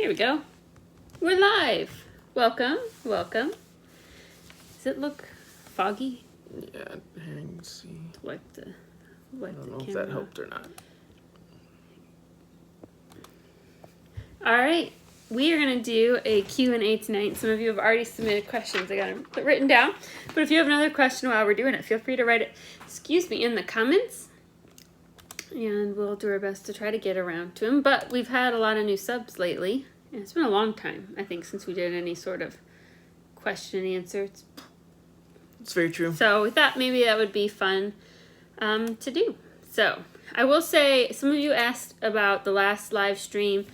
Here we go. We're live. Welcome. Does it look foggy? Yeah, hang, see. Wipe I the don't know camera. if that helped or not. All right. We are going to do a Q&A tonight. Some of you have already submitted questions. I got them written down. But if you have another question while we're doing it, feel free to write it, in the comments. And we'll do our best to try to get around to them. But we've had a lot of new subs lately. And it's been a long time, I think, since we did any sort of question and answer. It's very true. So we thought maybe that would be fun to do. So I will say, some of you asked about the last live stream,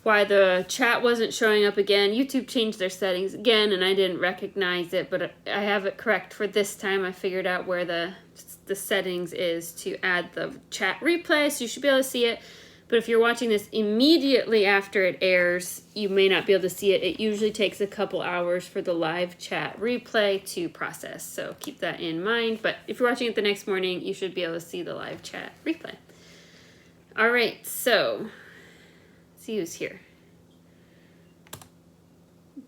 why the chat wasn't showing up again. YouTube changed their settings again, and I didn't recognize it, but I have it correct for this time. I figured out where the settings is to add the chat replay, so you should be able to see it. But if you're watching this immediately after it airs, you may not be able to see it. It usually takes a couple hours for the live chat replay to process, so keep that in mind. But if you're watching it the next morning, you should be able to see the live chat replay. All right, so let's see who's here.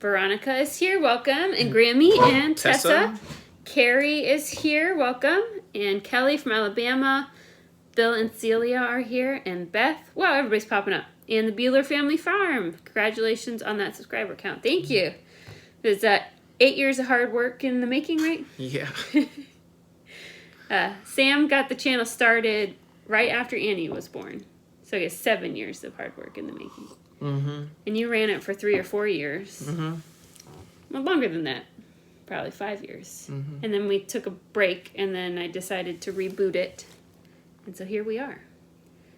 Veronica is here, welcome, and Grammy and Tessa. Carrie is here, welcome, and Kelly from Alabama. Bill and Celia are here, and Beth. Wow, everybody's popping up. And the Bueller Family Farm. Congratulations on that subscriber count. Thank you. Is that 8 years of hard work in the making, right? Yeah. Sam got the channel started right after Annie was born. So I guess 7 years of hard work in the making. Mm-hmm. And you ran it for 3 or 4 years. Mm-hmm. Well, longer than that. Probably 5 years. Mm-hmm. And then we took a break, and then I decided to reboot it. And so here we are.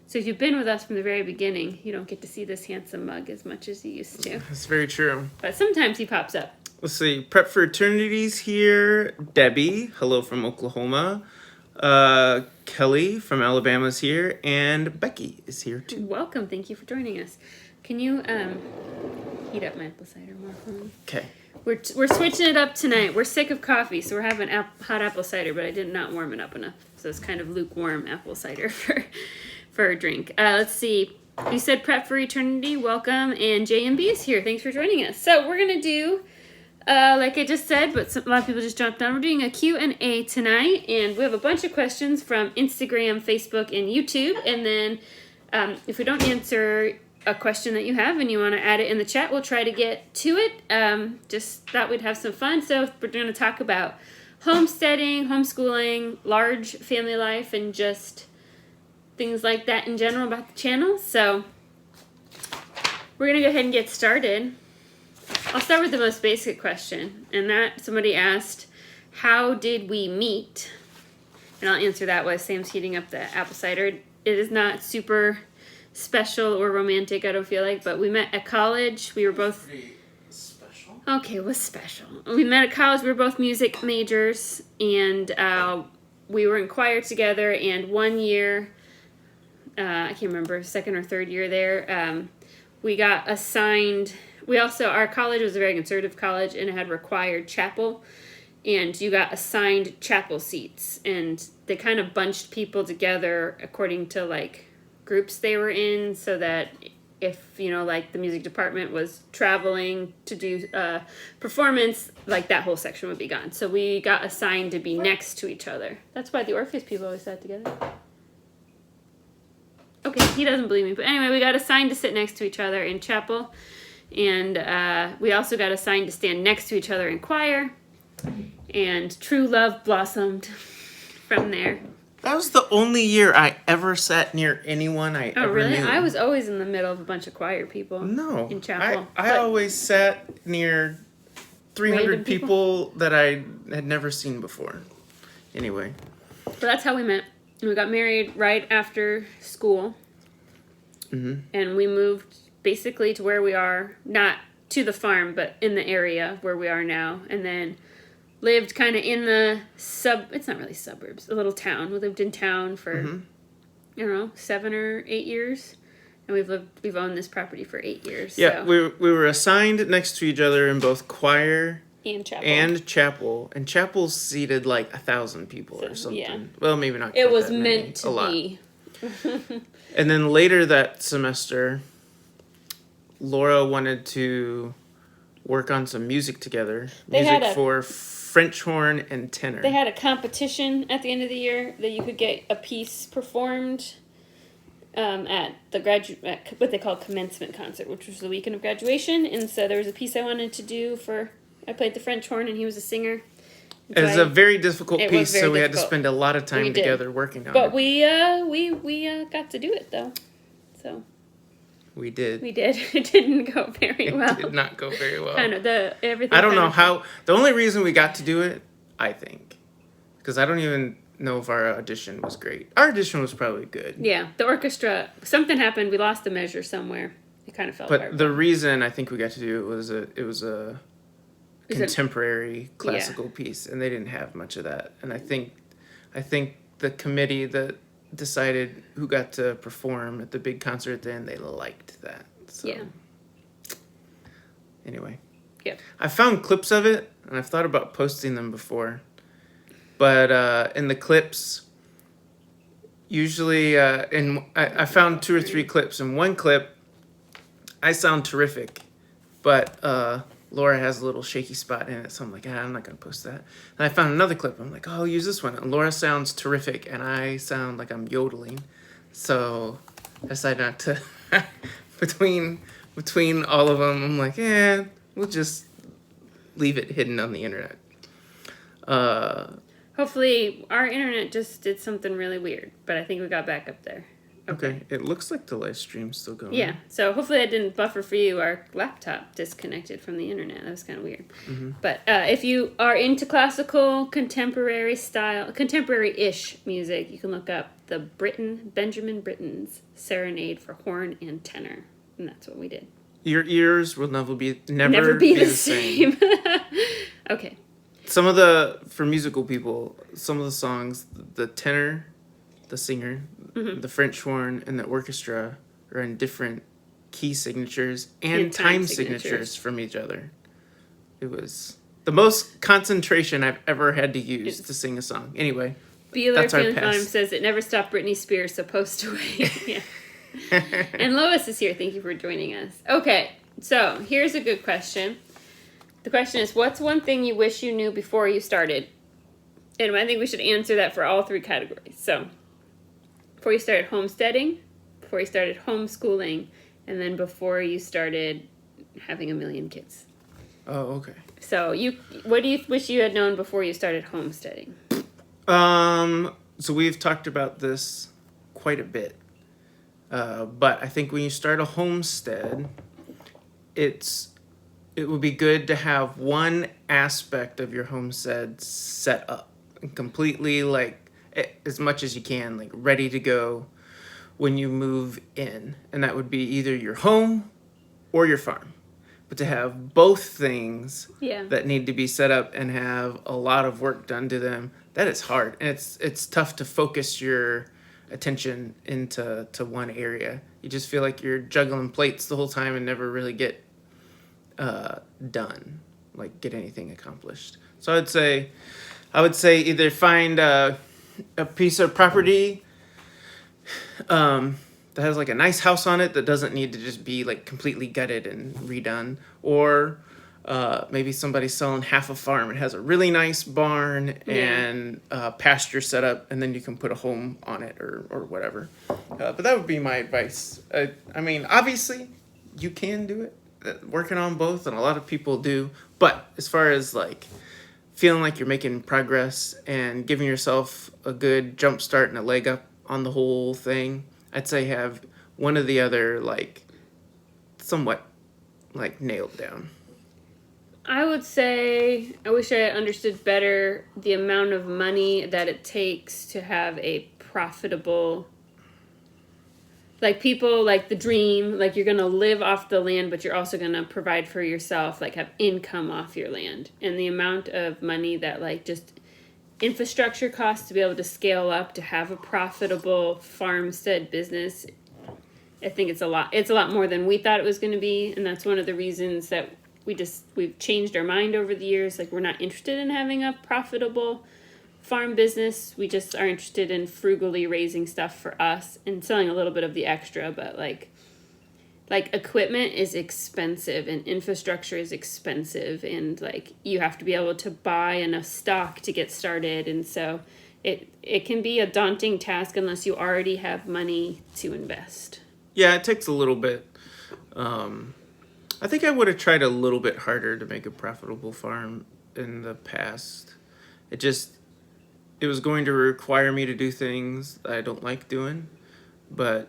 So if you've been with us from the very beginning, you don't get to see this handsome mug as much as you used to. That's very true. But sometimes he pops up. Let's see. Prep for Eternity's here. Debbie, hello from Oklahoma. Kelly from Alabama's here. And Becky is here too. Welcome. Thank you for joining us. Can you heat up my apple cider more for me? Okay. We're switching it up tonight. We're sick of coffee, so we're having hot apple cider, but I did not warm it up enough. So it's kind of lukewarm apple cider for a drink. Let's see. You said Prep for Eternity. Welcome. And JMB is here. Thanks for joining us. So we're going to do, like I just said, but a lot of people just jumped on. We're doing a Q&A tonight, and we have a bunch of questions from Instagram, Facebook, and YouTube. And then if we don't answer a question that you have and you want to add it in the chat, we'll try to get to it. Just thought we'd have some fun. So we're going to talk about homesteading, homeschooling, large family life, and just things like that in general about the channel. So we're going to go ahead and get started. I'll start with the most basic question, and that somebody asked, how did we meet? And I'll answer that while Sam's heating up the apple cider. It is not super special or romantic, I don't feel like, but we met at college. We were both Pretty special. Okay, it was special. We met at college. We were both music majors, and we were in choir together. And one year, I can't remember, second or third year there, we got assigned. Our college was a very conservative college, and it had required chapel, and you got assigned chapel seats, and they kind of bunched people together according to like groups they were in, so that if, like the music department was traveling to do performance, like that whole section would be gone. So we got assigned to be next to each other. That's why the Orpheus people always sat together. Okay, he doesn't believe me. But anyway, we got assigned to sit next to each other in chapel. And we also got assigned to stand next to each other in choir. And true love blossomed from there. That was the only year I ever sat near anyone I ever really? knew. I was always in the middle of a bunch of choir people. No. In chapel. I always sat near 300 people that I had never seen before. Anyway. But that's how we met. We got married right after school. Mm-hmm. And we moved basically to where we are. Not to the farm, but in the area where we are now. And then lived kind of in the it's not really suburbs, a little town. We lived in town for, I don't know, 7 or 8 years. And we've owned this property for 8 years. Yeah, so. we were assigned next to each other in both choir and chapel. And chapel seated like 1,000 people or something. Yeah. Well, maybe not. It was that many, meant to be. And then later that semester, Laura wanted to work on some music together. They had Music for French horn and tenor. They had a competition at the end of the year that you could get a piece performed at what they call commencement concert, which was the weekend of graduation. And so there was a piece I wanted to do I played the French horn and he was a singer. It was a very difficult piece, so we had to difficult. spend a lot of time together working on it. But we got to do it though, so. We did. We did. It didn't go very well. It did not go very well. Kind of everything. I don't know how. The only reason we got to do it, I think, because I don't even know if our audition was great. Our audition was probably good. Yeah, the orchestra. Something happened. We lost the measure somewhere. It kind of fell apart. But the reason I think we got to do it was a contemporary classical piece, and they didn't have much of that. And I think the committee that decided who got to perform at the big concert at the end, they liked that. So. Yeah. Anyway. Yeah. I found clips of it, and I've thought about posting them before. But in the clips, usually, I found 2 or 3 clips. In one clip, I sound terrific, but Laura has a little shaky spot in it, so I'm like, I'm not going to post that. And I found another clip. I'm like, I'll use this one. And Laura sounds terrific, and I sound like I'm yodeling. So I decided not to. Between all of them, I'm like, we'll just leave it hidden on the internet. Hopefully, our internet just did something really weird, but I think we got back up there. Okay. It looks like the live stream's still going. Yeah, so hopefully that didn't buffer for you. Our laptop disconnected from the internet. That was kind of weird. Mm-hmm. But if you are into classical, contemporary-ish music, you can look up the Benjamin Britten's Serenade for Horn and Tenor. And that's what we did. Your ears will never be the same. Okay. For musical people, some of the songs, the tenor, the singer, mm-hmm. the French horn, and the orchestra are in different key signatures and time signatures from each other. It was the most concentration I've ever had to use to sing a song. Anyway, that's our past. Says it never stopped Britney Spears, so post away. Yeah. And Lois is here. Thank you for joining us. Okay, so here's a good question. The question is, what's one thing you wish you knew before you started? And I think we should answer that for all 3 categories. So, before you started homesteading, before you started homeschooling, and then before you started having a million kids. Oh, okay. So, what do you wish you had known before you started homesteading? So we've talked about this quite a bit. But I think when you start a homestead, it would be good to have one aspect of your homestead set up and completely, like, as much as you can, like, ready to go when you move in. And that would be either your home or your farm. But to have both things that need to be set up and have a lot of work done to them, that is hard. And it's tough to focus your attention into one area. You just feel like you're juggling plates the whole time and never really get done, like get anything accomplished. So I would say either find a piece of property that has like a nice house on it that doesn't need to just be like completely gutted and redone, or maybe somebody's selling half a farm. It has a really nice barn and pasture set up, and then you can put a home on it or whatever. But that would be my advice. I mean, obviously, you can do it, working on both, and a lot of people do. But as far as like feeling like you're making progress and giving yourself a good jump start and a leg up on the whole thing, I'd say have one or the other like somewhat like nailed down. I would say I wish I understood better the amount of money that it takes to have a profitable, like people like the dream, like you're going to live off the land, but you're also going to provide for yourself, like have income off your land. And the amount of money that like just infrastructure costs to be able to scale up to have a profitable farmstead business, I think it's a lot more than we thought it was going to be. And that's one of the reasons that we've changed our mind over the years. Like, we're not interested in having a profitable farm business. We just are interested in frugally raising stuff for us and selling a little bit of the extra. But like, like equipment is expensive and infrastructure is expensive, and like you have to be able to buy enough stock to get started, and so it can be a daunting task unless you already have money to invest. Yeah, it takes a little bit. I think I would have tried a little bit harder to make a profitable farm in the past. It was going to require me to do things that I don't like doing, but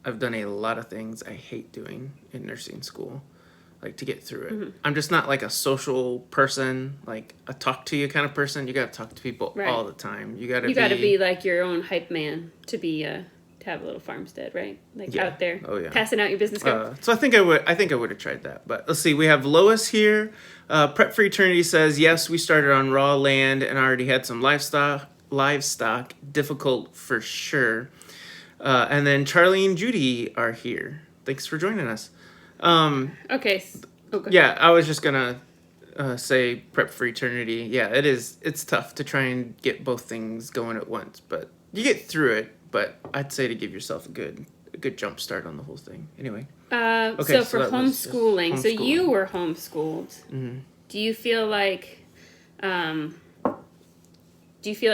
I've done a lot of things I hate doing in nursing school, like to get through it. Mm-hmm. I'm just not like a social person, like a talk to you kind of person. You got to talk to people Right. all the time. You got to be like your own hype man to be to have a little farmstead, right? Like Yeah. out there, Oh, yeah. passing out your business cards. So I think I would have tried that. But let's see. We have Lois here. Prep for Eternity says, yes, we started on raw land and already had some livestock. Difficult for sure. And then Charlie and Judy are here. Thanks for joining us. Okay. Okay. Yeah, I was just gonna say Prep for Eternity. Yeah, it is. It's tough to try and get both things going at once, but you get through it. But I'd say to give yourself a good jump start on the whole thing. Anyway. So for that was just homeschooling, so you homeschooling. were homeschooled. Mm-hmm. Do you feel like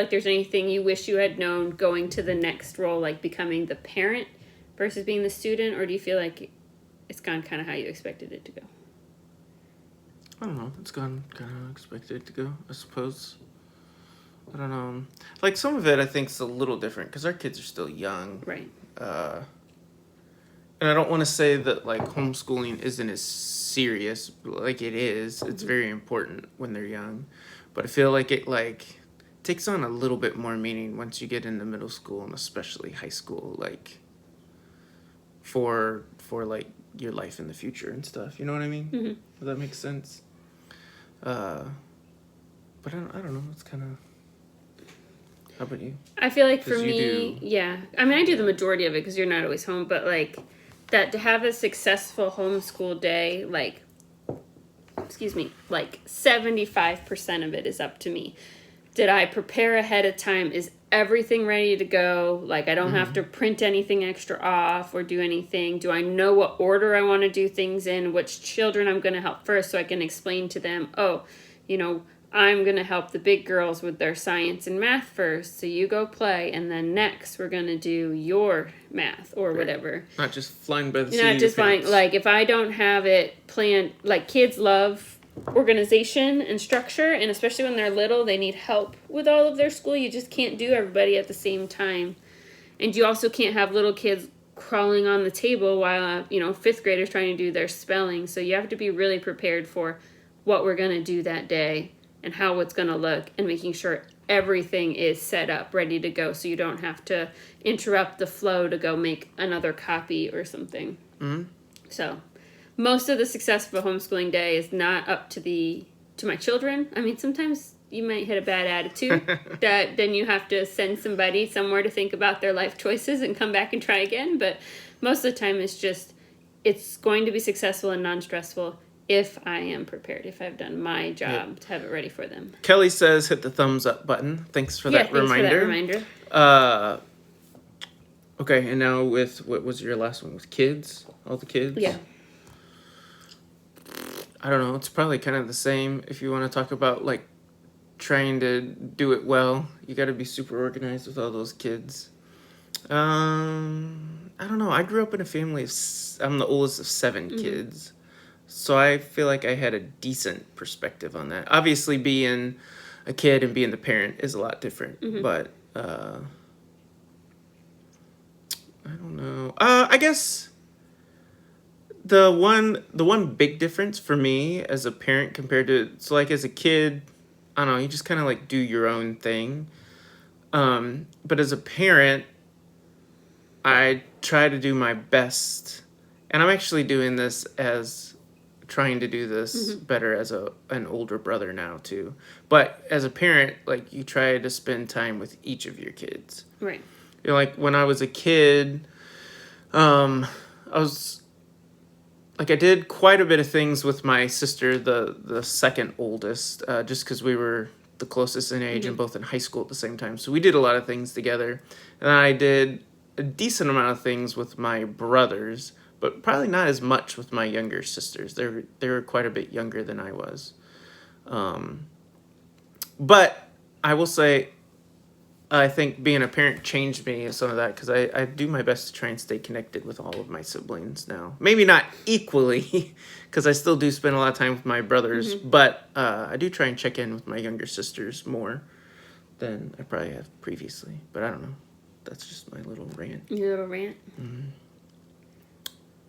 there's anything you wish you had known going to the next role, like becoming the parent versus being the student, or do you feel like it's gone kind of how you expected it to go? I don't know. It's gone kind of expected to go, I suppose. I don't know. Like some of it, I think is a little different because our kids are still young. Right. And I don't want to say that like homeschooling isn't as serious. Like it is. It's very important when they're young, but I feel like it takes on a little bit more meaning once you get into middle school and especially high school. Like for like your life in the future and stuff. You know what I mean? Mm-hmm. Does that make sense? But I don't know. It's kind of. How about you? I feel like for 'Cause you me, do- yeah. I mean, I do the majority of it because you're not always home, but like that to have a successful homeschool day, like 75% of it is up to me. Did I prepare ahead of time? Is everything ready to go? Like I don't have to print anything extra off or do anything. Do I know what order I want to do things in? Which children I'm going to help first so I can explain to them, I'm going to help the big girls with their science and math first, so you go play, and then next we're going to do your math or whatever. Not just flying by the seat You're of not your just flying, pants. like, if I don't have it planned, like, kids love organization and structure, and especially when they're little, they need help with all of their school. You just can't do everybody at the same time. And you also can't have little kids crawling on the table while, fifth graders trying to do their spelling. So you have to be really prepared for what we're going to do that day and how it's going to look, and making sure everything is set up, ready to go, so you don't have to interrupt the flow to go make another copy or something. Mm-hmm. So most of the success of a homeschooling day is not up to my children. I mean, sometimes you might hit a bad attitude that then you have to send somebody somewhere to think about their life choices and come back and try again. But most of the time it's going to be successful and non-stressful if I am prepared, if I've done my job to have it ready for them. Kelly says hit the thumbs up button. Thanks for that reminder. For that reminder. Okay, and now with, what was your last one? With kids? All the kids? Yeah. I don't know. It's probably kind of the same. If you want to talk about, like, trying to do it well, you got to be super organized with all those kids. I don't know. I grew up in a family I'm the oldest of 7 kids. So I feel like I had a decent perspective on that. Obviously, being a kid and being the parent is a lot different. But, I don't know. I guess the one big difference for me as a parent compared to, so like as a kid, I don't know, you just kind of like do your own thing. But as a parent, I try to do my best. And I'm actually doing this trying to do this better as an older brother now too. But as a parent, like you try to spend time with each of your kids. Right. Like when I was a kid, I did quite a bit of things with my sister, the second oldest, just because we were the closest in age and both in high school at the same time. So we did a lot of things together. And I did a decent amount of things with my brothers, but probably not as much with my younger sisters. They were quite a bit younger than I was. But I will say, I think being a parent changed me in some of that, because I do my best to try and stay connected with all of my siblings now. Maybe not equally, because I still do spend a lot of time with my brothers, but I do try and check in with my younger sisters more than I probably have previously. But I don't know. That's just my little rant. Your little rant?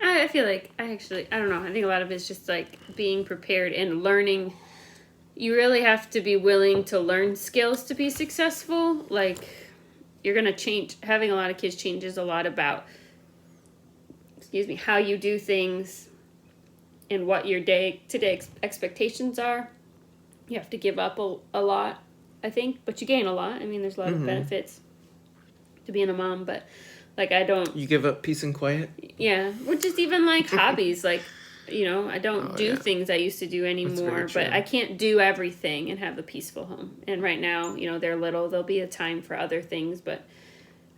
I feel like I don't know. I think a lot of it's just like being prepared and learning. You really have to be willing to learn skills to be successful. Like, you're going to change. Having a lot of kids changes a lot about, how you do things and what your day-to-day expectations are. You have to give up a lot, I think, but you gain a lot. I mean, there's a lot of benefits to being a mom, but like, I don't. You give up peace and quiet? Yeah, or just even like hobbies, like. I don't do things I used to do anymore, but I can't do everything and have a peaceful home. And right now, they're little, there'll be a time for other things, but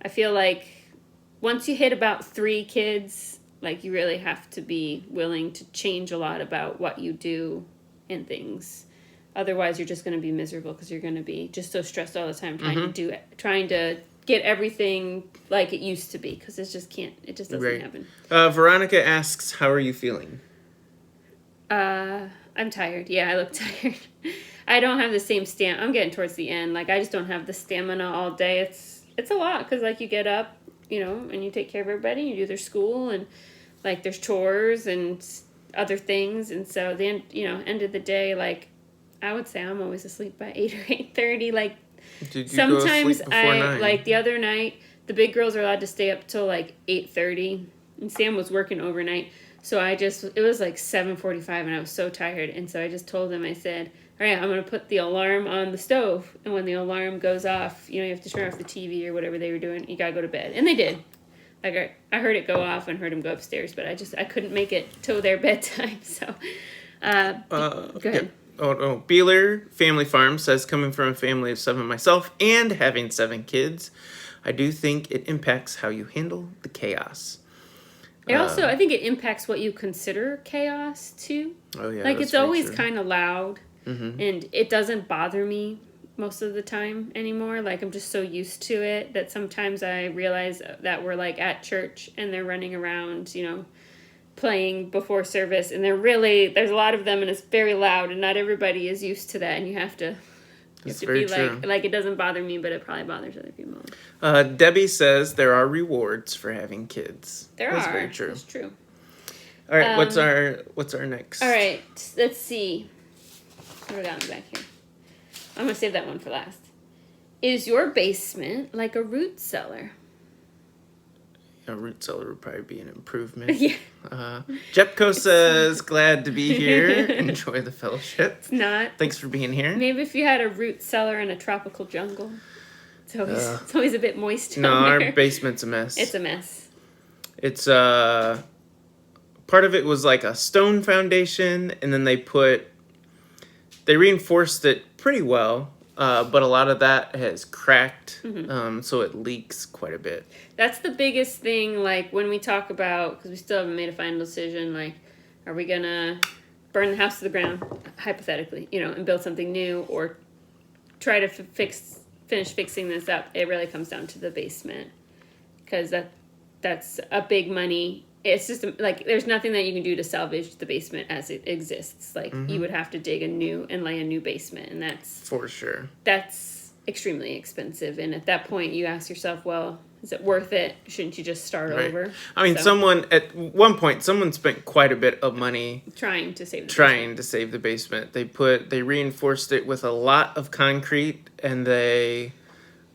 I feel like once you hit about 3 kids, like, you really have to be willing to change a lot about what you do and things. Otherwise, you're just going to be miserable, because you're going to be just so stressed all the time trying to get everything like it used to be, because it just doesn't happen. Veronica asks, how are you feeling? I'm tired. Yeah, I look tired. I don't have the same I'm getting towards the end. Like, I just don't have the stamina all day. It's a lot, because, like, you get up, and you take care of everybody. You do their school, and, like, there's chores and other things. And so the end of the day, like, I would say I'm always asleep by 8 or 8:30. Like, sometimes like the other night, the big girls are allowed to stay up till like 8:30, and Sam was working overnight. So it was like 7:45, and I was so tired. And so I just told him, I said, all right, I'm going to put the alarm on the stove. And when the alarm goes off, you have to turn off the TV or whatever they were doing. You got to go to bed. And they did. Like, I heard it go off and heard him go upstairs, but I couldn't make it till their bedtime. So, go ahead. Oh, Beeler Family Farm says, coming from a family of 7 myself and having 7 kids, I do think it impacts how you handle the chaos. I think it impacts what you consider chaos, too. Oh, yeah. Like, it's always kind of loud, and it doesn't bother me most of the time anymore. Like, I'm just so used to it that sometimes I realize that we're, like, at church, and they're running around, playing before service, and there's a lot of them, and it's very loud, and not everybody is used to that, and you have to be like, it doesn't bother me, but it probably bothers other people. Debbie says there are rewards for having kids. That's very true. That's true. All right, what's our next? All right, let's see. What do we got back here? I'm gonna save that one for last. Is your basement like a root cellar? A root cellar would probably be an improvement. Yeah. Jepko says, glad to be here. Enjoy the fellowship. It's not. Thanks for being here. Maybe if you had a root cellar in a tropical jungle. It's always a bit moist. No, our basement's a mess. It's a mess. It's part of it was like a stone foundation, and then they reinforced it pretty well. But a lot of that has cracked, so it leaks quite a bit. That's the biggest thing, like, when we talk about, because we still haven't made a final decision, like, are we going to burn the house to the ground, hypothetically, and build something new, or try to finish fixing this up? It really comes down to the basement, because that's a big money. It's just, like, there's nothing that you can do to salvage the basement as it exists. Like, you would have to dig and lay a new basement, and that's... For sure. That's extremely expensive, and at that point, you ask yourself, well, is it worth it? Shouldn't you just start over? I mean, at one point, someone spent quite a bit of money... Trying to save the basement. They reinforced it with a lot of concrete, and they...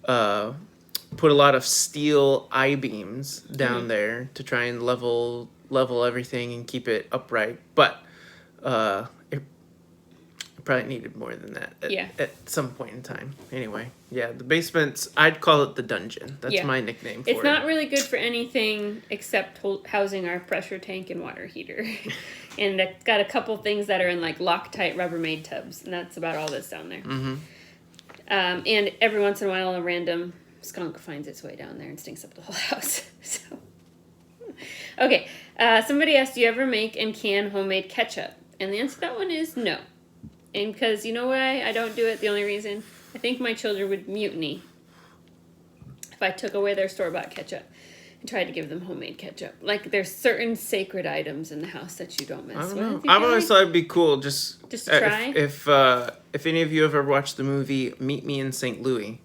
put a lot of steel I-beams down there to try and level everything and keep it upright. But it probably needed more than that at some point in time. Anyway, yeah, the basement's, I'd call it the dungeon. That's my nickname for it. It's not really good for anything except housing our pressure tank and water heater. And it's got a couple things that are in, like, Loctite Rubbermaid tubs, and that's about all that's down there. And every once in a while, a random skunk finds its way down there and stinks up the whole house. So, okay, Somebody asked, do you ever make and can homemade ketchup? And the answer to that one is no. And because you know why I don't do it? The only reason? I think my children would mutiny if I took away their store-bought ketchup and tried to give them homemade ketchup. Like, there's certain sacred items in the house that you don't mess I don't with. know. I've always thought it'd be cool just to try. If any of you have ever watched the movie Meet Me in St. Louis,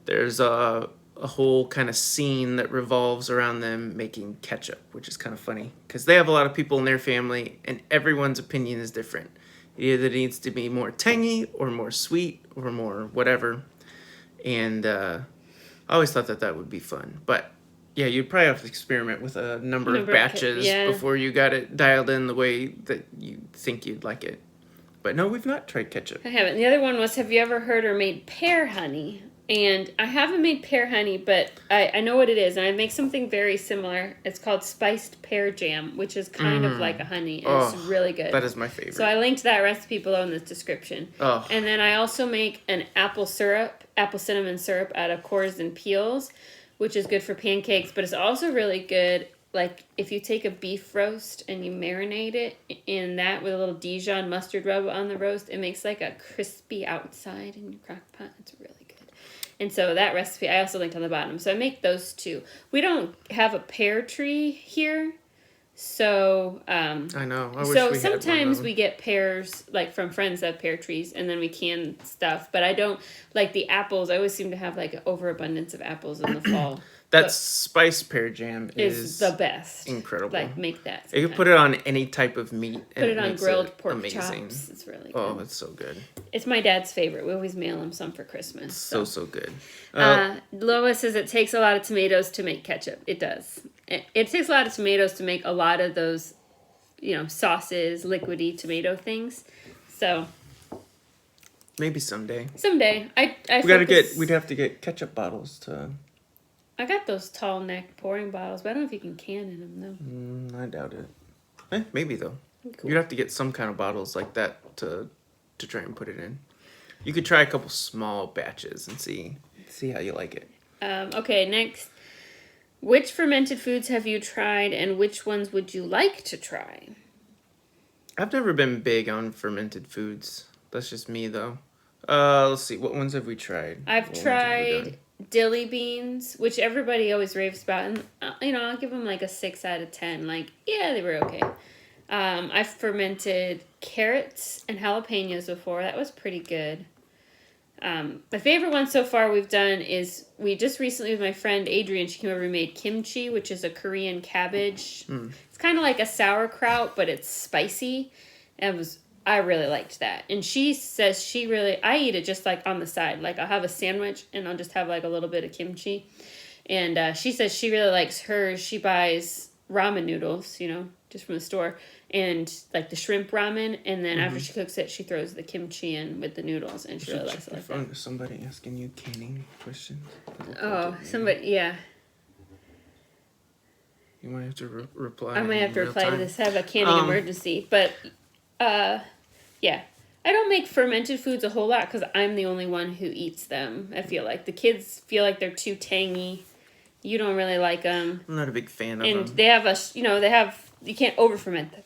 there's a whole kind of scene that revolves around them making ketchup, which is kind of funny because they have a lot of people in their family and everyone's opinion is different. It either needs to be more tangy or more sweet or more whatever. And I always thought that would be fun. But yeah, you'd probably have to experiment with a number of batches before you got it dialed in the way that you think you'd like it. But no, we've not tried ketchup. I haven't. The other one was, have you ever heard or made pear honey? And I haven't made pear honey, but I know what it is. And I make something very similar. It's called spiced pear jam, which is kind of like a honey. And it's really good. That is my favorite. So I linked that recipe below in the description. Oh. And then I also make an apple cinnamon syrup out of cores and peels, which is good for pancakes. But it's also really good, like, if you take a beef roast and you marinate it in that with a little Dijon mustard rub on the roast, it makes like a crispy outside in your crock pot. It's really good. And so that recipe, I also linked on the bottom. So I make those two. We don't have a pear tree here. So, I know. I wish so we had sometimes one we get pears, like from friends that have pear trees, and then we can stuff. But I don't, like the apples, I always seem to have like an overabundance of apples in the fall. That spiced pear jam is the best. Incredible. Like, make that. You can put it on any type of meat. Put it on grilled pork amazing. chops. It's really good. Oh, it's so good. It's my dad's favorite. We always mail him some for Christmas. So good. Lois says it takes a lot of tomatoes to make ketchup. It does. It takes a lot of tomatoes to make a lot of those, sauces, liquidy tomato things. So maybe someday. We'd have to get ketchup bottles to. I got those tall neck pouring bottles, but I don't know if you can can in them though. I doubt it. Maybe though. Cool. You'd have to get some kind of bottles like that to try and put it in. You could try a couple small batches and see how you like it. Okay, next. Which fermented foods have you tried and which ones would you like to try? I've never been big on fermented foods. That's just me though. Let's see. What ones have we tried? I've tried dilly beans, which everybody always raves about. And, I'll give them like a 6 out of 10. Like, yeah, they were okay. I've fermented carrots and jalapenos before. That was pretty good. My favorite one so far we've done is we just recently with my friend Adrienne, she came over and made kimchi, which is a Korean cabbage. It's kind of like a sauerkraut, but it's spicy. I really liked that. And she says I eat it just like on the side. Like I'll have a sandwich and I'll just have like a little bit of kimchi. And she says she really likes hers. She buys ramen noodles, just from the store. And like the shrimp ramen, and then after she cooks it, she throws the kimchi in with the noodles, and she really likes it like that. Somebody asking you canning questions. Oh, somebody, yeah. You might have to reply. I might have to reply to this. I have a canning emergency, but yeah. I don't make fermented foods a whole lot because I'm the only one who eats them. I feel like the kids feel like they're too tangy. You don't really like them. I'm not a big fan of and them. They have you can't over ferment them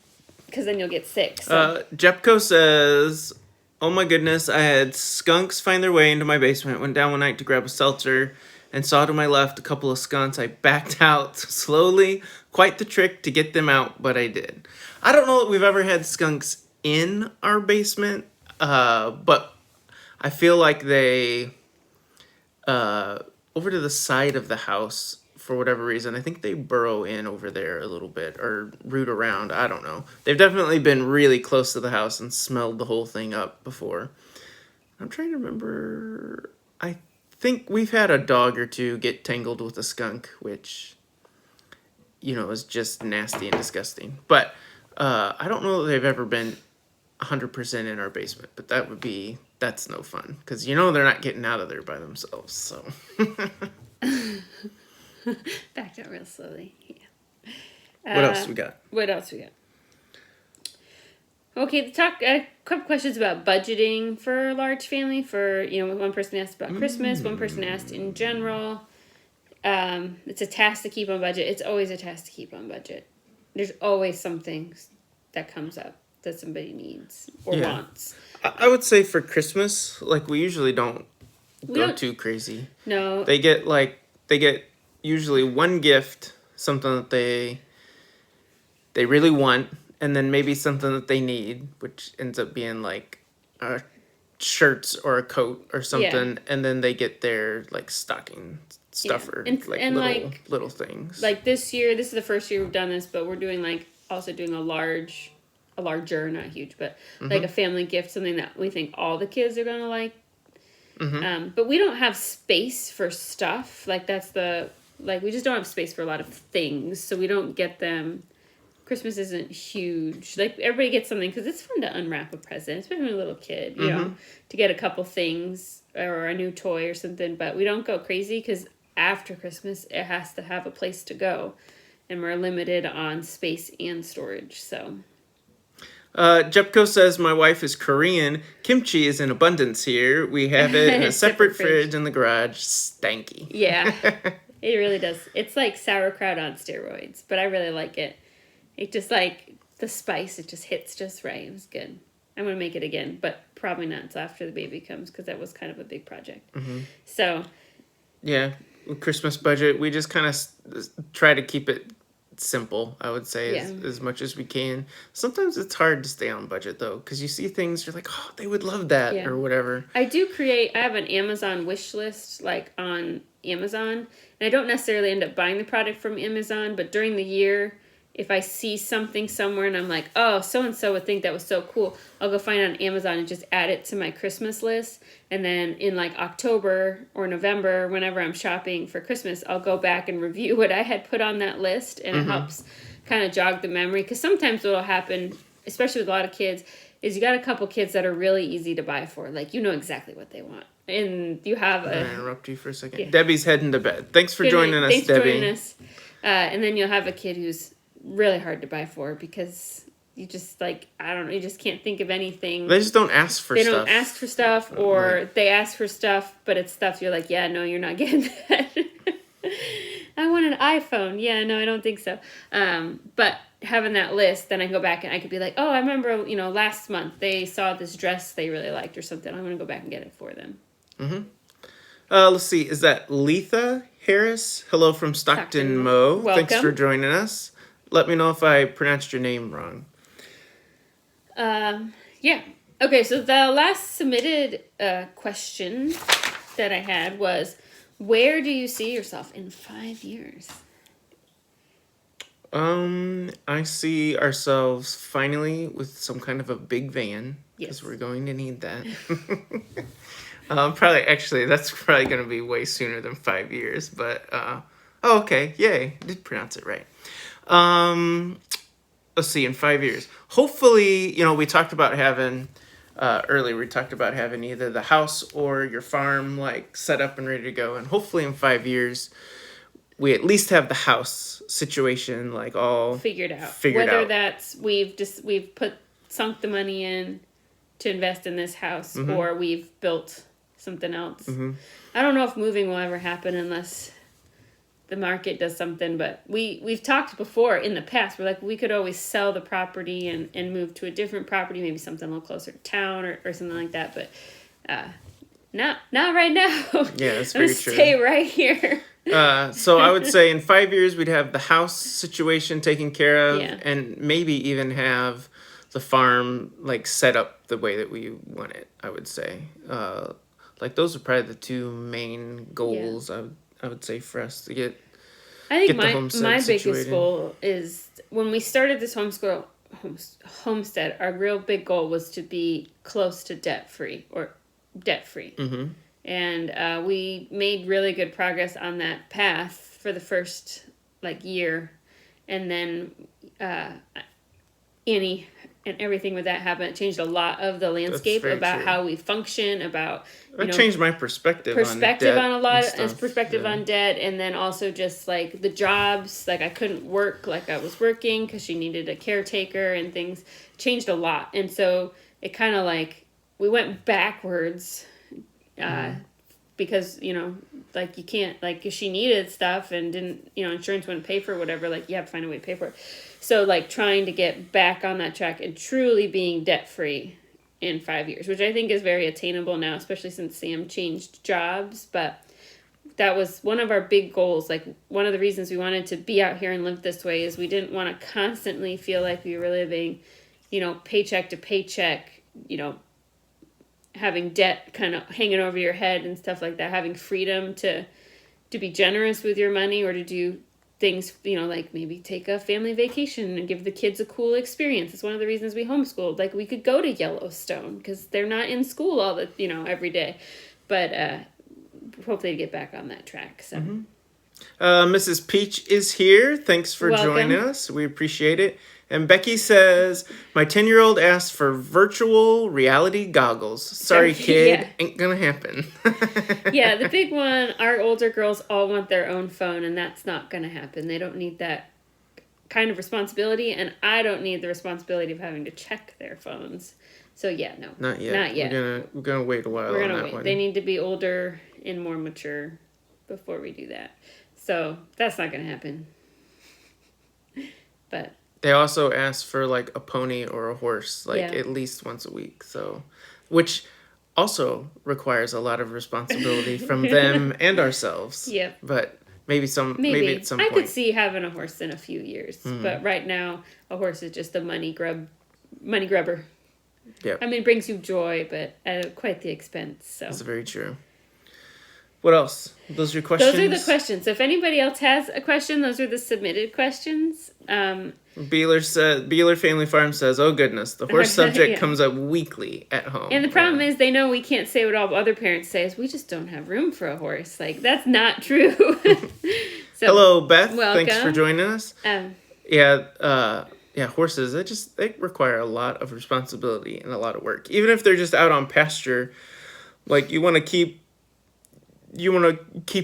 because then you'll get sick. So. Jepko says, "Oh my goodness, I had skunks find their way into my basement. Went down one night to grab a seltzer and saw to my left a couple of skunks. I backed out slowly. Quite the trick to get them out, but I did. I don't know that we've ever had skunks in our basement, but I feel like they over to the side of the house." For whatever reason, I think they burrow in over there a little bit or root around. I don't know. They've definitely been really close to the house and smelled the whole thing up before. I'm trying to remember. I think we've had a dog or two get tangled with a skunk, which, is just nasty and disgusting. But I don't know that they've ever been 100% in our basement. But that's no fun. Because they're not getting out of there by themselves. So... Backed out real slowly. Yeah. What else we got? Okay, a couple questions about budgeting for a large family. For one person asked about Christmas, one person asked in general. It's a task to keep on budget. It's always a task to keep on budget. there's always something that comes up that somebody needs or Yeah. wants. I would say for Christmas, like we usually don't We go don't- too crazy. No, They get usually one gift, something that they really want, and then maybe something that they need, which ends up being like shirts or a coat or something, and then they get their like stocking stuffer, And like little things. like this year, this is the first year we've done this, but we're doing like also doing a larger, not huge, but like a family gift, something that we think all the kids are gonna like. But we don't have space for stuff. Like we just don't have space for a lot of things, so we don't get them. Christmas isn't huge. Like everybody gets something because it's fun to unwrap a present, especially when you're a little kid. You know, to get a couple things or a new toy or something. But we don't go crazy because after Christmas, it has to have a place to go, and we're limited on space and storage. So. Jepko says, my wife is Korean. Kimchi is in abundance here. We have it in a separate fridge in the garage. Stanky. Yeah, it really does. It's like sauerkraut on steroids, but I really like it. It just like the spice, it just hits just right. It was good. I'm going to make it again, but probably not until after the baby comes because that was kind of a big project. So. Yeah, Christmas budget, we just kind of try to keep it simple, I would say, as much as we can. Sometimes it's hard to stay on budget though, because you see things you're like, oh, they would love that or whatever. I have an Amazon wish list like on Amazon, and I don't necessarily end up buying the product from Amazon, but during the year, if I see something somewhere and I'm like, oh, so-and-so would think that was so cool, I'll go find it on Amazon and just add it to my Christmas list. And then in like October or November, whenever I'm shopping for Christmas, I'll go back and review what I had put on that list. And it helps kind of jog the memory. Because sometimes what will happen, especially with a lot of kids, is you got a couple kids that are really easy to buy for. Like, you know exactly what they want. And you have I'm going to interrupt you for a second. Yeah. Debbie's heading to bed. Thanks for joining us, Thanks Debbie. For joining us. And then you'll have a kid who's really hard to buy for because you just like, I don't know, you just can't think of anything. They just don't ask for stuff. They don't ask for stuff, or they ask for stuff, but it's stuff you're like, yeah, no, you're not getting that. I want an iPhone. Yeah, no, I don't think so. But having that list, then I can go back and I could be like, oh, I remember, last month they saw this dress they really liked or something. I'm going to go back and get it for them. Let's see. Is that Letha Harris? Hello from Stockton, Mo. Welcome. Thanks for joining us. Let me know if I pronounced your name wrong. Yeah. Okay, so the last submitted question that I had was, where do you see yourself in 5 years? I see ourselves finally with some kind of a big van. Because we're going to need that. That's probably going to be way sooner than 5 years. But, okay. Yay. I did pronounce it right. Let's see, in 5 years. Hopefully, we talked about having, earlier we talked about having either the house or your farm, like, set up and ready to go. And hopefully in 5 years, we at least have the house situation, like, all figured out. Whether out. That's, we've sunk the money in to invest in this house, or we've built something else. I don't know if moving will ever happen unless the market does something, but we've talked before in the past. We're like, we could always sell the property and move to a different property, maybe something a little closer to town or something like that. But not right now. Yeah, that's very true. Stay right here. So I would say in 5 years we'd have the house situation taken care of, and maybe even have the farm like set up the way that we want it. I would say, like those are probably the two main goals. I would say for us to get. I think my biggest goal is when we started this homestead. Our real big goal was to be close to debt free. And we made really good progress on that path for the first year, and then Annie and everything with that happened. It changed a lot of the landscape about how we function, about it changed my perspective on a lot of perspective on debt, and then also just the jobs. I couldn't work like I was working because she needed a caretaker, and things changed a lot. And so it kind of we went backwards because, like you can't, like if she needed stuff and didn't, insurance wouldn't pay for whatever, like you have to find a way to pay for it. So like trying to get back on that track and truly being debt free in 5 years, which I think is very attainable now, especially since Sam changed jobs. But that was one of our big goals. Like one of the reasons we wanted to be out here and live this way is we didn't want to constantly feel like we were living, paycheck to paycheck, having debt kind of hanging over your head and stuff like that, having freedom to be generous with your money or to do things, like maybe take a family vacation and give the kids a cool experience. It's one of the reasons we homeschooled. Like we could go to Yellowstone because they're not in school every day. But hopefully to get back on that track. So, Mrs. Peach is here. Thanks for joining us. We appreciate it. And Becky says, my 10-year-old asked for virtual reality goggles. Sorry, kid. Ain't gonna happen. Yeah, the big one, our older girls all want their own phone, and that's not gonna happen. They don't need that kind of responsibility, and I don't need the responsibility of having to check their phones. So yeah, no. Not yet. Not yet. We're gonna wait a while on that one. They need to be older and more mature before we do that. So that's not gonna happen. But they also ask for like a pony or a horse, at least once a week. So, which also requires a lot of responsibility from them and ourselves. Yeah. But maybe at some point. I could see having a horse in a few years, but right now a horse is just a money grubber. Yeah. I mean, it brings you joy, but at quite the expense. So that's very true. What else? Those are your questions? Those are the questions. So if anybody else has a question, those are the submitted questions. Beeler Family Farm says, oh goodness, the horse subject comes up weekly at home. And the problem is they know we can't say what all other parents say is we just don't have room for a horse. Like, that's not true. So, hello, Beth. welcome. Thanks for joining us. Horses, they require a lot of responsibility and a lot of work. Even if they're just out on pasture, like you want to keep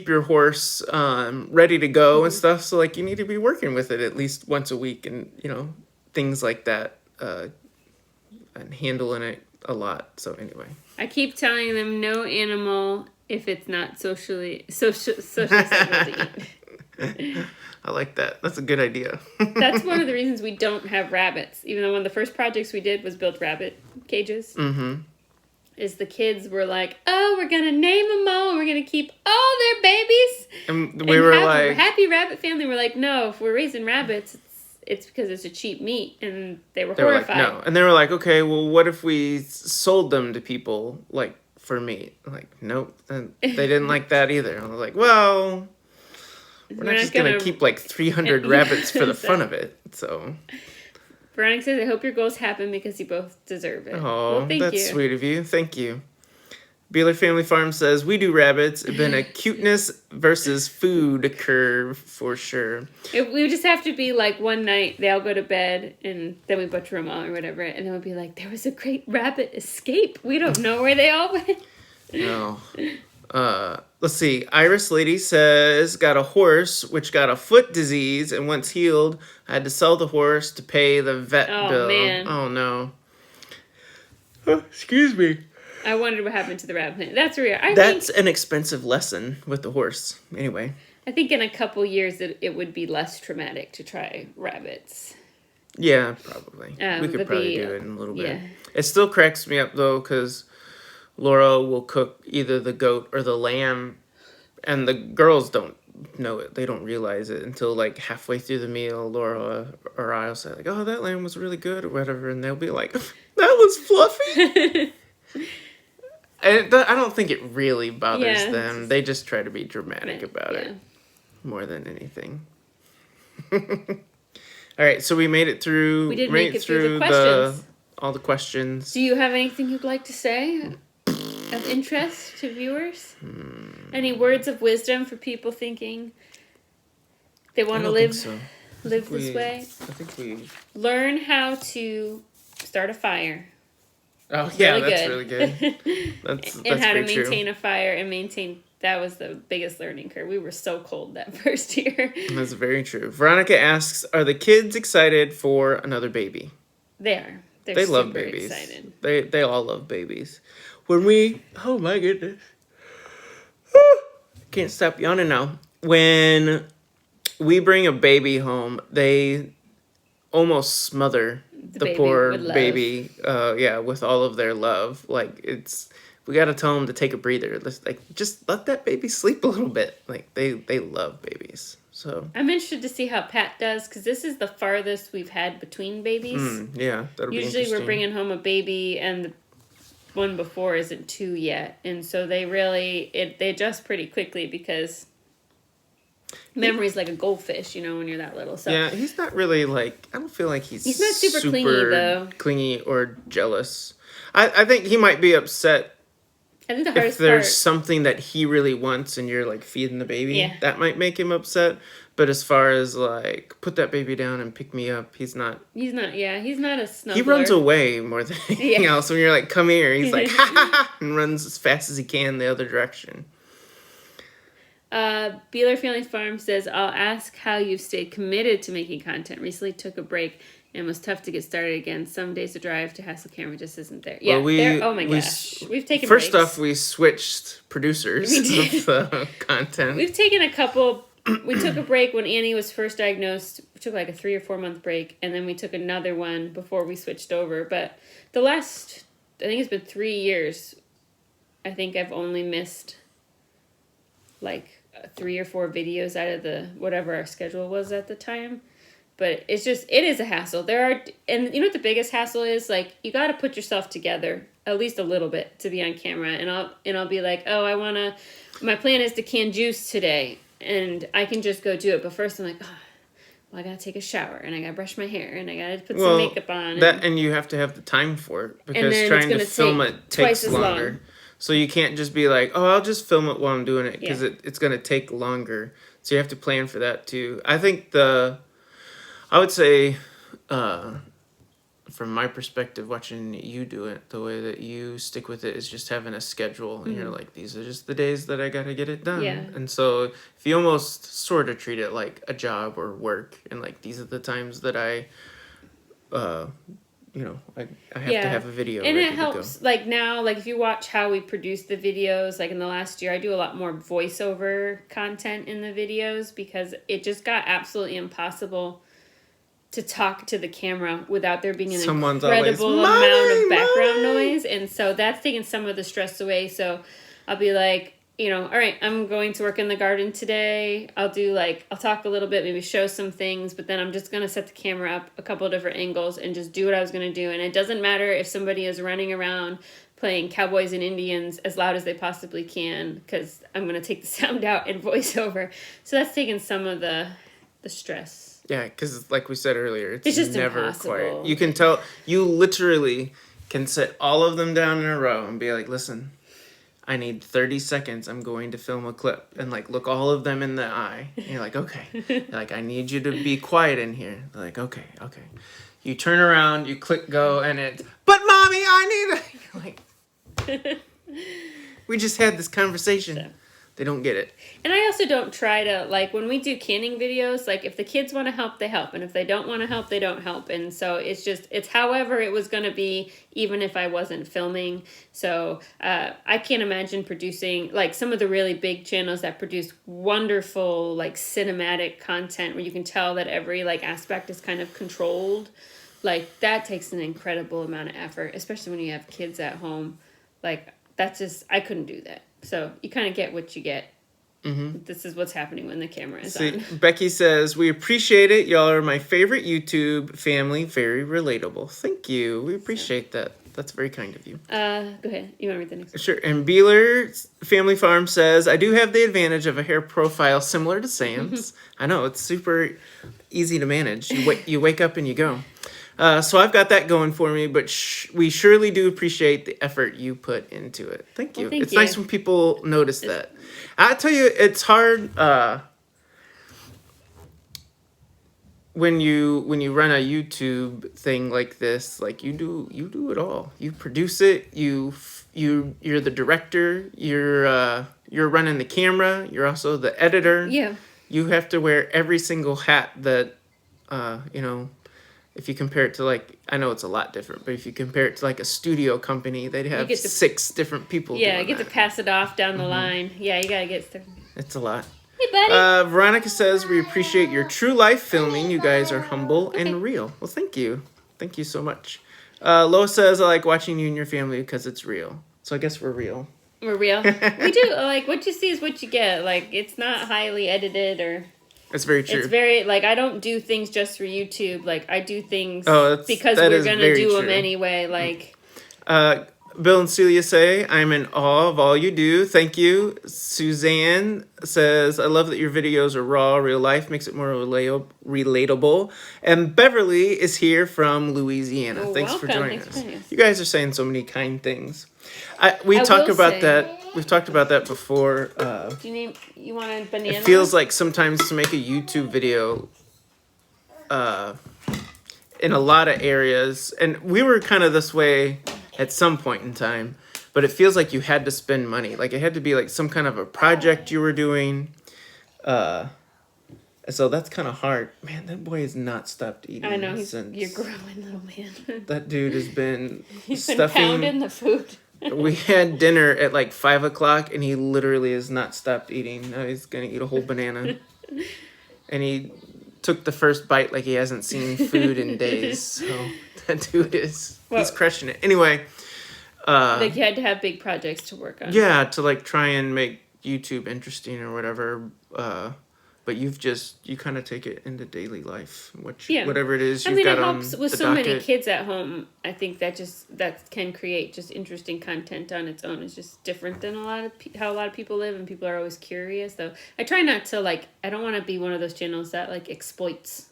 your horse ready to go and stuff. So like you need to be working with it at least once a week and, things like that, and handling it a lot. So anyway. I keep telling them no animal if it's not socially acceptable to eat. I like that. That's a good idea. That's one of the reasons we don't have rabbits. Even though one of the first projects we did was build rabbit cages. Mm-hmm. Is the kids were like, oh, we're going to name them all, and we're going to keep all their babies. And we were like... a happy rabbit family. We're like, no, if we're raising rabbits, it's because it's a cheap meat. And they were horrified. Like, no. And they were like, okay, well, what if we sold them to people, like, for meat? I'm like, nope. And they didn't like that either. I was like, well... We're not just going to keep like 300 rabbits for the fun of it, so... Veronica says, I hope your goals happen because you both deserve it. Oh, well, that's sweet of you. Thank you. Beeler Family Farm says, we do rabbits. It's been a cuteness versus food curve for sure. We would just have to be like one night, they all go to bed, and then we butcher them all or whatever, and then we'd be like, there was a great rabbit escape. We don't know where they all went. No. Let's see. Iris Lady says, got a horse which got a foot disease, and once healed, I had to sell the horse to pay the vet bill. Man. Oh, no. Excuse me. I wondered what happened to the rabbit. That's real. That's an expensive lesson with the horse. Anyway. I think in a couple years it would be less traumatic to try rabbits. Yeah, probably. We could probably do it in a little bit. Yeah. It still cracks me up, though, because Laura will cook either the goat or the lamb, and the girls don't know it. They don't realize it until like halfway through the meal. Laura or I'll say like, oh, that lamb was really good or whatever, and they'll be like, that was fluffy. And I don't think it really bothers them. They just try to be dramatic about it more than anything. All right, so we made it through. We did make it through the questions. All the questions. Do you have anything you'd like to say of interest to viewers? Any words of wisdom for people thinking they want to live this way? I think we learn how to start a fire. Oh yeah, that's really good. That's and how to maintain a fire and maintain. That was the biggest learning curve. We were so cold that first year. That's very true. Veronica asks, "Are the kids excited for another baby?" They are. They love babies. Excited. They all love babies. Oh my goodness. Can't stop yawning now. When we bring a baby home, they almost smother the baby poor with love. baby. With all of their love. Like we gotta tell them to take a breather. Just let that baby sleep a little bit. Like they love babies. So I'm interested to see how Pat does, because this is the farthest we've had between babies. Yeah, that'll be Usually interesting. we're bringing home a baby, and the one before isn't 2 yet, and so they adjust pretty quickly, because memory's like a goldfish, when you're that little. So yeah, he's not really I don't feel like he's not super clingy, though. Clingy or jealous. I think he might be upset I think the if hardest there's part, something that he really wants and you're feeding the baby. Yeah. That might make him upset. But as far as put that baby down and pick me up, he's not a snuggler. He runs away more than anything else. When you're come here, he's like ha ha ha, and runs as fast as he can the other direction. Beeler Family Farm says, I'll ask how you've stayed committed to making content. Recently took a break and was tough to get started again. Some days the drive to hassle camera just isn't there. Yeah, oh my gosh. We've taken First breaks. off, we switched producers of the content. We've taken a couple. We took a break when Annie was first diagnosed. We took a 3 or 4 month break, and then we took another one before we switched over. But the last, I think it's been 3 years, I think I've only missed 3 or 4 videos out of the whatever our schedule was at the time. But it is a hassle. And you know what the biggest hassle is? You got to put yourself together at least a little bit to be on camera. And I'll be like, oh, my plan is to can juice today, and I can just go do it. But first I'm like, I gotta take a shower, and I gotta brush my hair, and I gotta put some makeup on. And you have to have the time for it, because trying to film it takes longer. Long. So you can't just be like, I'll just film it while I'm doing it, because it's going to take longer. So you have to plan for that too. I think I would say, from my perspective, watching you do it, the way that you stick with it is just having a schedule. And you're like, these are just the days that I got to get it done. Yeah. And so if you almost sort of treat it like a job or work, and these are the times that I have to have a video. And it helps, now, if you watch how we produce the videos, in the last year, I do a lot more voiceover content in the videos, because it just got absolutely impossible to talk to the camera without there being an incredible amount of background noise. And so that's taken some of the stress away. So I'll be like, all right, I'm going to work in the garden today. I'll do I'll talk a little bit, maybe show some things, but then I'm just going to set the camera up a couple of different angles and just do what I was going to do. And it doesn't matter if somebody is running around playing cowboys and Indians as loud as they possibly can, because I'm going to take the sound out and voice over. So that's taken some of the stress. Yeah, because like we said earlier, it's just never impossible. quiet. You can tell, you literally can sit all of them down in a row and be like, listen, I need 30 seconds. I'm going to film a clip, and look all of them in the eye. And you're like, okay. You're like, I need you to be quiet in here. They're like, okay. You turn around, you click go, and it's, but mommy, I need a... we just had this conversation. So. They don't get it. And I also don't try to, when we do canning videos, if the kids want to help, they help. And if they don't want to help, they don't help. And so it's however it was going to be, even if I wasn't filming. So I can't imagine producing, some of the really big channels that produce wonderful, cinematic content where you can tell that every, aspect is kind of controlled. That takes an incredible amount of effort, especially when you have kids at home. That's just, I couldn't do that. So you kind of get what you get. Mm-hmm. This is what's happening when the camera is on. Becky says, we appreciate it. Y'all are my favorite YouTube family. Very relatable. Thank you. We appreciate that. That's very kind of you. Go ahead. You want to read the next one? Sure. And Beeler Family Farm says, I do have the advantage of a hair profile similar to Sam's. I know. It's super easy to manage. You wake up and you go. So I've got that going for me, but we surely do appreciate the effort you put into it. Thank you. Well, it's nice when people notice that. I tell you, it's hard when you run a YouTube thing like this. You do it all. You produce it. You're the director. You're running the camera. You're also the editor. Yeah. You have to wear every single hat that if you compare it to like, I know it's a lot different, but if you compare it to like a studio company, they'd have get to- 6 different people. Yeah, doing you get that. to pass it off down the line. Yeah, you gotta get stuff. It's a lot. Hey, buddy. Veronica says, we appreciate your true life filming. You guys are humble and real. Well, thank you. Thank you so much. Lois says, I like watching you and your family because it's real. So I guess we're real. We're real. We do. Like, what you see is what you get. Like, it's not highly edited or... It's very true. It's very, like, I don't do things just for YouTube. Like, I do things because that we're is going to do them anyway. Like... Bill and Celia say, I'm in awe of all you do. Thank you. Suzanne says, I love that your videos are raw, real life, makes it more relatable. And Beverly is here from Louisiana. Oh, Thanks for joining Thanks us. for joining us. You guys are saying so many kind things. We've talked about that before. You want a banana? It feels like sometimes to make a YouTube video, in a lot of areas, and we were kind of this way at some point in time, but it feels like you had to spend money. Like it had to be like some kind of a project you were doing. So that's kind of hard. Man, that boy has not stopped eating. I know, since you're growing, little man. that dude has been He's been stuffing. pounding the food. We had dinner at like 5 o'clock and he literally has not stopped eating. Now he's going to eat a whole banana. And he took the first bite like he hasn't seen food in days. So that dude he's crushing it. Anyway. Like you had to have big projects to work on. Yeah, to like try and make YouTube interesting or whatever. But you kind of take it into daily life, whatever it is you've got on the docket. It helps with so many kids at home. I think that can create just interesting content on its own. It's just different than how a lot of people live, and people are always curious. Though I try not to I don't want to be one of those channels that like exploits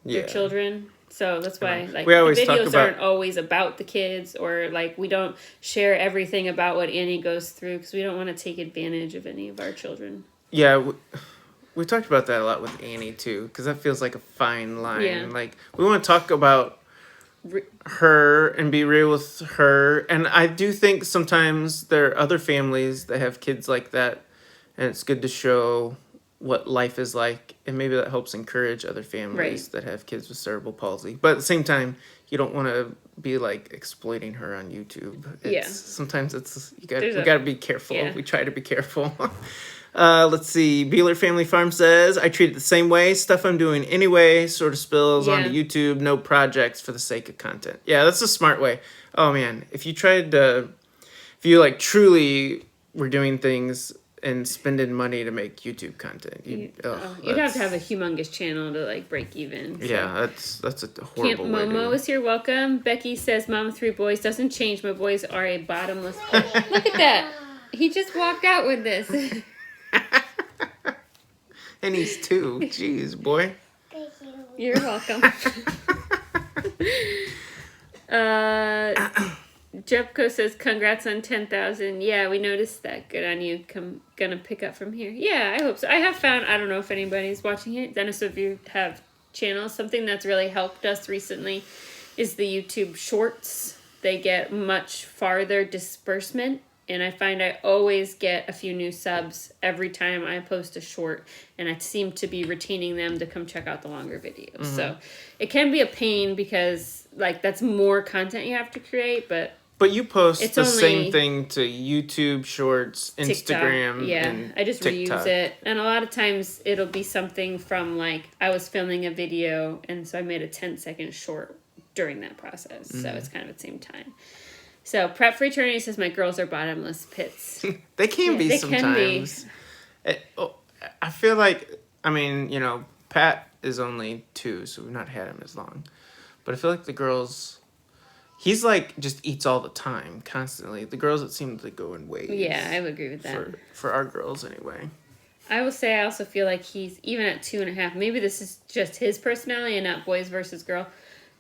their children. So that's why we always the talk videos about, aren't always about the kids, or like we don't share everything about what Annie goes through because we don't want to take advantage of any of our children. Yeah. We talked about that a lot with Annie, too, because that feels like a fine line. Yeah. Like, we want to talk about her and be real with her. And I do think sometimes there are other families that have kids like that, and it's good to show what life is like. And maybe that helps encourage other families that have kids with cerebral palsy. But at the same time, you don't want to be, like, exploiting her on YouTube. Sometimes we got to be careful. Yeah. We try to be careful. Let's see. Beeler Family Farm says, I treat it the same way. Stuff I'm doing anyway sort of spills onto YouTube. No projects for the sake of content. Yeah, that's a smart way. Oh, man. If you truly were doing things and spending money to make YouTube content, you'd have to have a humongous channel to like break even. So. Yeah, that's a horrible way. Momo is here. Welcome. Becky says, Mom of 3 boys doesn't change. My boys are a bottomless pit. Look at that. He just walked out with this. And he's 2. Jeez, boy. You're welcome. Jepko says, congrats on 10,000. Yeah, we noticed that. Good on you. Gonna pick up from here. Yeah, I hope so. I have found, I don't know if anybody's watching it. Dennis, if you have channels, something that's really helped us recently is the YouTube shorts. They get much farther disbursement. And I find I always get a few new subs every time I post a short. And I seem to be retaining them to come check out the longer videos. Mm-hmm. So it can be a pain because like that's more content you have to create. But you post the same thing to YouTube Shorts, Instagram, TikTok. Yeah, and I just TikTok. reuse it. And a lot of times it'll be something from like I was filming a video. And so I made a 10-second short during that process. Mm-hmm. So it's kind of at the same time. So, Prep for Eternity says, my girls are bottomless pits. They can be sometimes. I feel like, Pat is only 2, so we've not had him as long. But I feel like the girls, he's like, just eats all the time, constantly. The girls, it seems to go in waves. Yeah, I would agree with that. For our girls, anyway. I will say I also feel like he's, even at 2.5, maybe this is just his personality and not boys versus girl,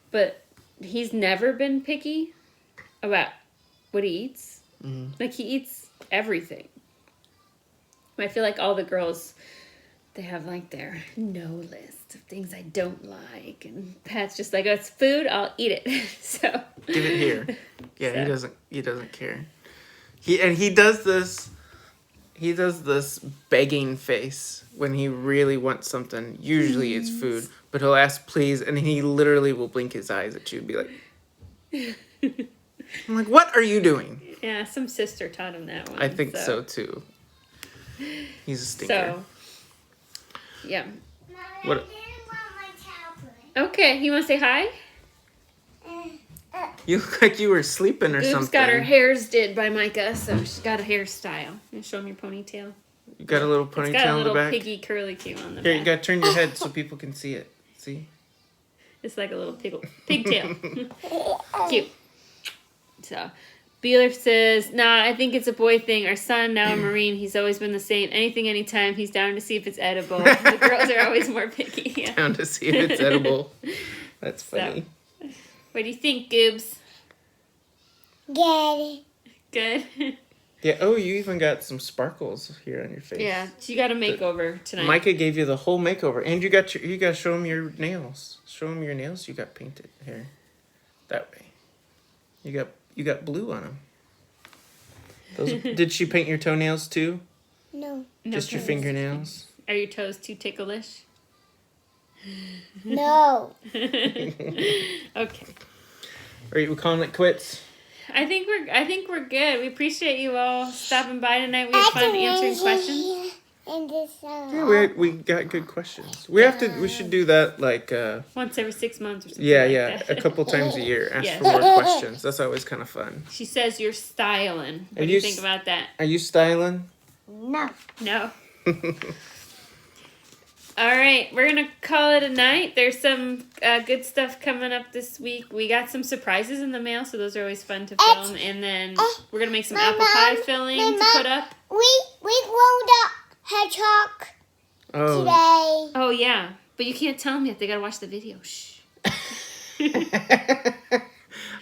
but he's never been picky about what he eats. Mm-hmm. Like, he eats everything. I feel like all the girls, they have, like, their no list of things I don't like. And Pat's just like, oh, it's food, I'll eat it. So. Give it here. Yeah, so. He doesn't care. He does this begging face when he really wants something. Usually it's food. but he'll ask please, and he literally will blink his eyes at you and be like, I'm like, what are you doing? Yeah, some sister taught him that one. I think so too. He's a stinker. So, yeah. What? I didn't want my tablet. Okay, you want to say hi? You look like you were sleeping or Oob's something. got her hairs did by Micah, so she's got a hairstyle. You show him your ponytail. You got a little It's ponytail got a on the little back. piggy curly Q on the Here, back. you gotta turn your head so people can see it. See? It's like a little pigtail. Cute. So, Beeler says, nah, I think it's a boy thing. Our son, now a Marine, he's always been the same. Anything, anytime. He's down to see if it's edible. The girls are always more picky. Yeah. Down to see if it's edible. That's funny. So, what do you think, Goobs? Get it. Good? Yeah, oh, you even got some sparkles here on your face. Yeah, she got a makeover tonight. Micah gave you the whole makeover. And you got to show him your nails. Show him your nails you got painted here. That way. You got blue on them. Did she paint your toenails too? No. No Just your toes. fingernails? Are your toes too ticklish? No. Okay. Are you calling it quits? I think we're good. We appreciate you all stopping by tonight. We had fun answering questions. In this Yeah, we got good questions. We should do that like Once every 6 months or something. yeah, like yeah, that. a couple times a year. Ask Yes. for more questions. That's always kind of fun. She says you're styling. What Are do you you think about that? Are you styling? No. No. All right, we're gonna call it a night. There's some good stuff coming up this week. We got some surprises in the mail, so those are always fun to film. And then we're gonna make some My apple pie mom- filling my to mom- put up. We rolled up hedgehog Oh. today. Oh yeah, but you can't tell them yet. They gotta watch the video. Shh.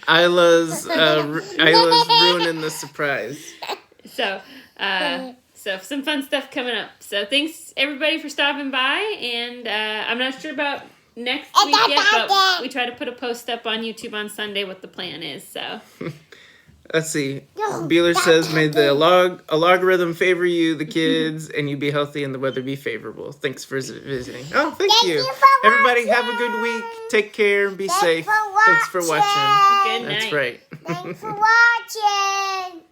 Isla's ruining the surprise. So some fun stuff coming up. So thanks everybody for stopping by, and I'm not sure about next week yet, but we try to put a post up on YouTube on Sunday what the plan is. So Let's see. Beeler says, "May the logarithm favor you, the kids, and you be healthy and the weather be favorable." Thanks for visiting. Oh, thank you. you for Everybody, watching. have a good week. Take care and be Thanks safe. for Thanks for watching. good night. That's right. Thanks for watching.